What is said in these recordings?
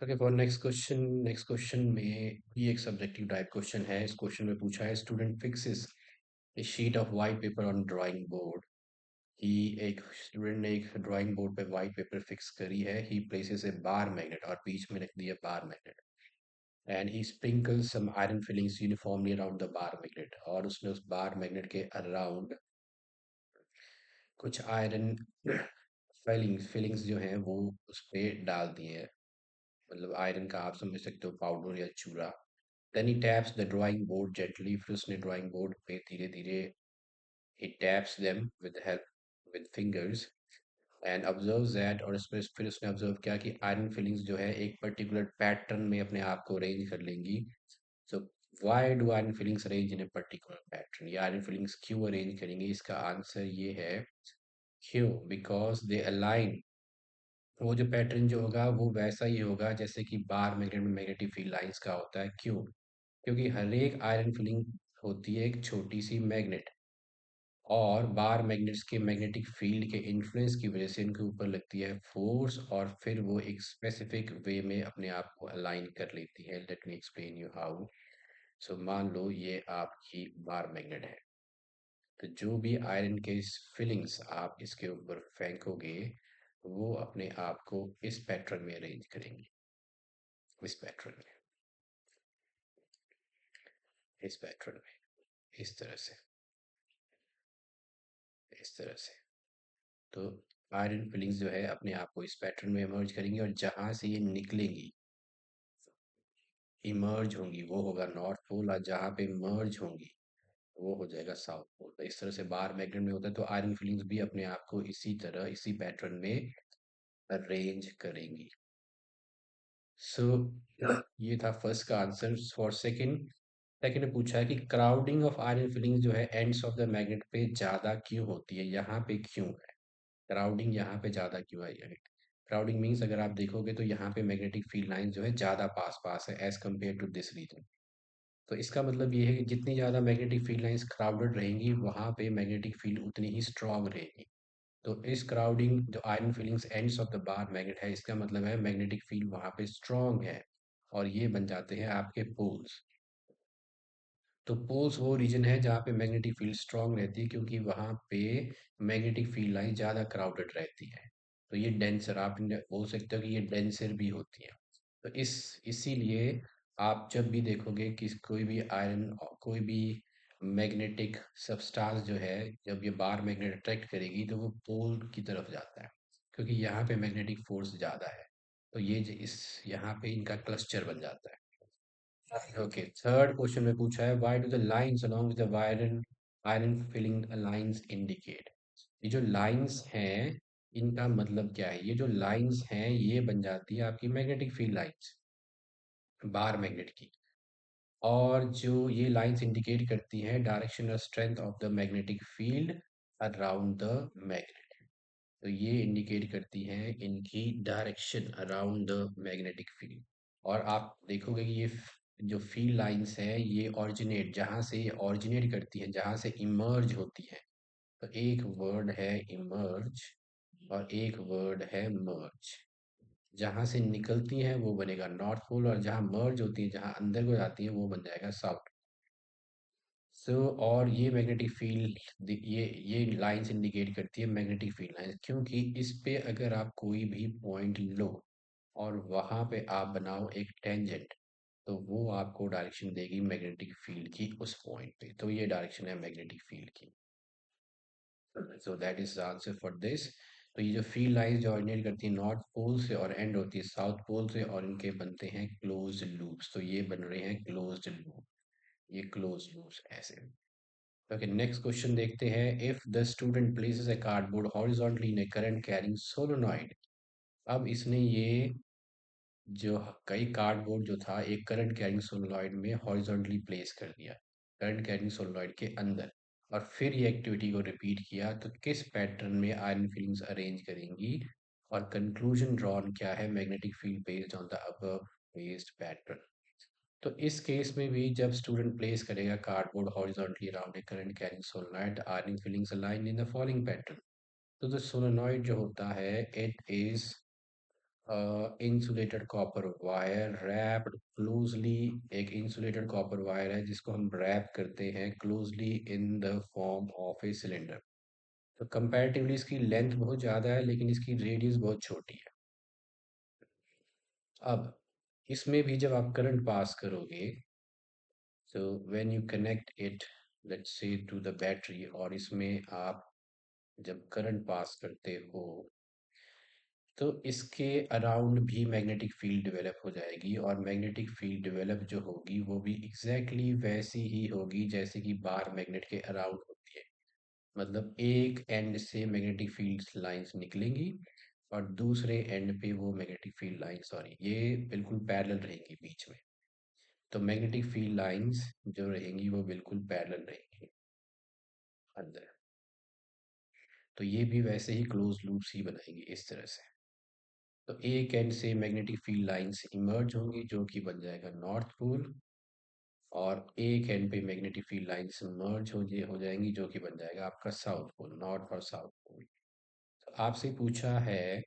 Okay for next question में ये एक सब्जेक्टिव टाइप क्वेश्चन है। इस क्वेश्चन में पूछा है student fixes a sheet of white paper on drawing board. He एक स्टूडेंट ने एक ड्राइंग बोर्ड पे वाइट पेपर फिक्स करी है। ही प्लेसेस ए बार मैग्नेट और बीच में रख दिया bar magnet and he sprinkles some iron filings uniformly around the bar magnet. और उसने उस बार मैग्नेट के अराउंड कुछ आयरन फिलिंग्स जो हैं वो उस पे डाल दिए हैं। मतलब आयरन का आप समझ सकते हो पाउडर या चूरा। Then he taps the drawing board gently. फिर उसने ड्राइंग बोर्ड पे धीरे धीरे he taps them with help with fingers and observe that. और इसमें फिर उसने ऑब्जर्व किया कि आयरन फिलिंग्स जो है एक पर्टिकुलर पैटर्न में अपने आप को अरेंज कर लेंगी। So why do iron filings arrange in a particular pattern? ये आयरन फिलिंग्स क्यों अरेंज करेंगे? इसका आंसर ये है क्यों, बिकॉज दे अलाइन। वो जो पैटर्न जो होगा वो वैसा ही होगा जैसे कि बार मैग्नेट में मैग्नेटिक फील्ड लाइंस का होता है। क्यों? क्योंकि हर एक आयरन फिलिंग होती है एक छोटी सी मैग्नेट, और बार मैग्नेट्स के मैग्नेटिक फील्ड के इन्फ्लुएंस की वजह से इनके ऊपर लगती है फोर्स, और फिर वो एक स्पेसिफिक वे में अपने आप को अलाइन कर लेती है। Let me explain you how. So मान लो ये आपकी बार मैग्नेट है, तो जो भी आयरन के फिलिंग्स आप इसके ऊपर फेंकोगे वो अपने आप को इस पैटर्न में अरेंज करेंगे। इस पैटर्न में, इस पैटर्न में, इस तरह से, इस तरह से। तो आयरन फिलिंग्स जो है अपने आप को इस पैटर्न में इमर्ज करेंगी, और जहां से ये निकलेंगी, इमर्ज होंगी, वो होगा नॉर्थ पोल, और जहाँ पे मर्ज होंगी वो हो जाएगा साउथ पोल। तो इस तरह से बार मैग्नेट में होता है। तो आयरन फिलिंग्स भी अपने आप को इसी तरह इसी पैटर्न में अरेंज करेंगी। सो ये था फर्स्ट का आंसर। फॉर सेकंड, सेकंड ने पूछा है कि क्राउडिंग ऑफ आयरन फिलिंग्स जो है एंड्स ऑफ द मैग्नेट पे ज्यादा क्यों होती है, यहाँ पे क्यों है क्राउडिंग, यहाँ पे ज्यादा क्यों है? क्राउडिंग मीन्स अगर आप देखोगे तो यहाँ पे मैग्नेटिक फील्ड लाइन जो है ज्यादा पास पास है as compared to this region. तो इसका मतलब ये है कि जितनी ज़्यादा मैग्नेटिक फील्ड लाइंस क्राउडेड रहेंगी वहाँ पे मैग्नेटिक फील्ड उतनी ही स्ट्रांग रहेगी। तो इस क्राउडिंग जो iron feelings ends of the bar magnet है, इसका मतलब है मैग्नेटिक फील्ड वहाँ पे स्ट्रांग है, और ये बन जाते हैं आपके पोल्स। तो पोल्स वो रीजन है जहाँ पे मैग्नेटिक फील्ड स्ट्रांग रहती है, क्योंकि वहाँ पे मैग्नेटिक फील्ड लाइन ज़्यादा क्राउडेड रहती है। तो ये डेंसर, आप बोल सकते हो कि ये डेंसर भी होती है। तो इसीलिए आप जब भी देखोगे कि कोई भी आयरन, कोई भी मैग्नेटिक सब्सटेंस जो है, जब ये बार मैग्नेट अट्रैक्ट करेगी तो वो पोल की तरफ जाता है, क्योंकि यहाँ पे मैग्नेटिक फोर्स ज़्यादा है। तो ये इस यहाँ पे इनका क्लस्टर बन जाता है। ओके, थर्ड क्वेश्चन में पूछा है why do the lines along with the iron iron filling lines indicate. ये जो लाइंस हैं इनका मतलब क्या है? ये जो लाइंस हैं ये बन जाती है आपकी magnetic field lines, bar magnet की। और जो ये लाइंस इंडिकेट करती हैं डायरेक्शन और strength of the magnetic field around the magnet. तो ये इंडिकेट करती हैं इनकी direction around the magnetic field. और आप देखोगे कि ये जो फील्ड लाइंस हैं ये ऑरिजिनेट, जहाँ से ये ऑरिजिनेट करती हैं, जहाँ से इमर्ज होती हैं। तो एक वर्ड है इमर्ज और एक वर्ड है मर्ज। जहाँ से निकलती हैं वो बनेगा नॉर्थ पोल, और जहाँ मर्ज होती है, जहाँ अंदर को जाती है, वो बन जाएगा साउथ। सो और ये मैग्नेटिक फील्ड, ये लाइंस इंडिकेट करती है मैग्नेटिक फील्ड लाइंस, क्योंकि इस पे अगर आप कोई भी पॉइंट लो और वहां पे आप बनाओ एक टेंजेंट, तो वो आपको डायरेक्शन देगी मैग्नेटिक फील्ड की उस पॉइंट पे। तो ये डायरेक्शन है मैग्नेटिक फील्ड की। So that is answer for this. तो ये जो फील्ड लाइंस जो ऑरिजिनेट करती है नॉर्थ पोल से और एंड होती है साउथ पोल से, और इनके बनते हैं क्लोज लूप्स। तो ये बन रहे हैं क्लोज्ड लूप, ये क्लोज लूप्स ऐसे। ओके, नेक्स्ट क्वेश्चन देखते हैं। If the student places A cardboard horizontally in A current carrying solenoid. अब इसने ये जो कई कार्डबोर्ड जो था एक करंट कैरिंग सोलोनॉइड में हॉरिजॉन्टली प्लेस कर दिया, करंट कैरिंग सोलोनॉइड के अंदर, और फिर ये एक्टिविटी को रिपीट किया, तो किस पैटर्न में आयरन फील्ड्स अरेंज करेंगी? और कंक्लूजन ड्रॉन क्या है? Magnetic field based on the above based pattern. तो इस केस में भी जब स्टूडेंट प्लेस करेगा cardboard horizontally around a current carrying solenoid, iron feelings aligned in the following pattern. तो द सोलेनॉइड जो होता है it is insulated copper wire wrapped closely, एक इंसुलेटेड कॉपर वायर है जिसको हम रैप करते हैं closely in the form of a cylinder. तो कंपैरेटिवली इसकी लेंथ बहुत ज़्यादा है लेकिन इसकी रेडियस बहुत छोटी है। अब इसमें भी जब आप करंट पास करोगे, तो when you connect it let's say to the battery, और इसमें आप जब करंट पास करते हो तो इसके अराउंड भी मैग्नेटिक फील्ड डेवलप हो जाएगी, और मैग्नेटिक फील्ड डेवलप जो होगी वो भी एग्जैक्टली exactly वैसी ही होगी जैसे कि बार मैग्नेट के अराउंड होती है। मतलब एक एंड से मैग्नेटिक फील्ड लाइंस निकलेंगी और दूसरे एंड पे वो मैग्नेटिक फील्ड लाइन, सॉरी, ये बिल्कुल पैरेलल रहेंगी बीच में। तो मैग्नेटिक फील्ड लाइंस जो रहेंगी वो बिल्कुल पैरेलल रहेंगी अंदर। तो ये भी वैसे ही क्लोज लूप्स ही बनाएंगे इस तरह से। तो एक एंड से मैग्नेटिक फील्ड लाइंस इमर्ज होंगी जो कि बन जाएगा नॉर्थ पोल, और एक एंड पे मैग्नेटिक फील्ड लाइंस मर्ज हो जाएंगी जो कि बन जाएगा आपका साउथ पोल, नॉर्थ और साउथ पोल। तो आपसे पूछा है,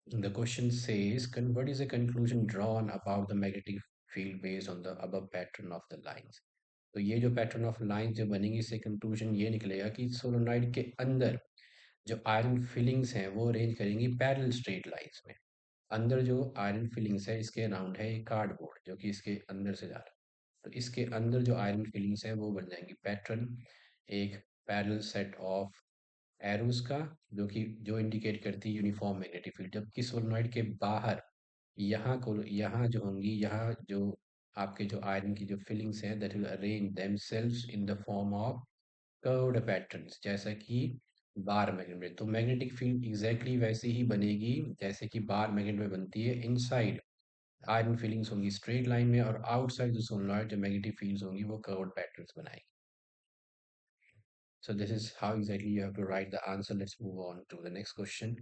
the question says what is the conclusion drawn about the magnetic field based on the above pattern of the lines। तो ये जो पैटर्न ऑफ लाइन जो बनेंगी इससे कंक्लूजन ये निकलेगा कि सोलोनॉइड के अंदर जो आयरन फिलिंग्स हैं वो अरेंज करेंगी पैरेलल स्ट्रेट लाइंस में। अंदर जो आयरन फिलिंग्स है इसके अराउंड है एक कार्डबोर्ड जो कि इसके अंदर से जा रहा है। तो इसके अंदर जो आयरन फिलिंग्स है वो बन जाएंगी पैटर्न, एक पैरेलल सेट ऑफ एरोस का, जो इंडिकेट करती है यूनिफॉर्म मैग्नेटिक फील्ड। जबकि सोलेनॉइड के बाहर यहाँ जो होंगी, यहाँ जो आपके जो आयरन की जो फिलिंग्स हैं that will arrange themselves in the form of curved patterns, जैसा कि बार मैग्नेट में। तो मैग्नेटिक फील्ड एग्जैक्टली वैसे ही बनेगी जैसे कि बार मैग्नेट में बनती है। इनसाइड आयरन फीलिंग्स होंगी स्ट्रेट लाइन में, और आउटसाइड जो सोलनॉइड जो मैग्नेटिक फील्ड्स होंगी वो कर्व्ड पैटर्न्स बनाएंगी। So this is how exactly you have to write the answer. Let's move on to the next question.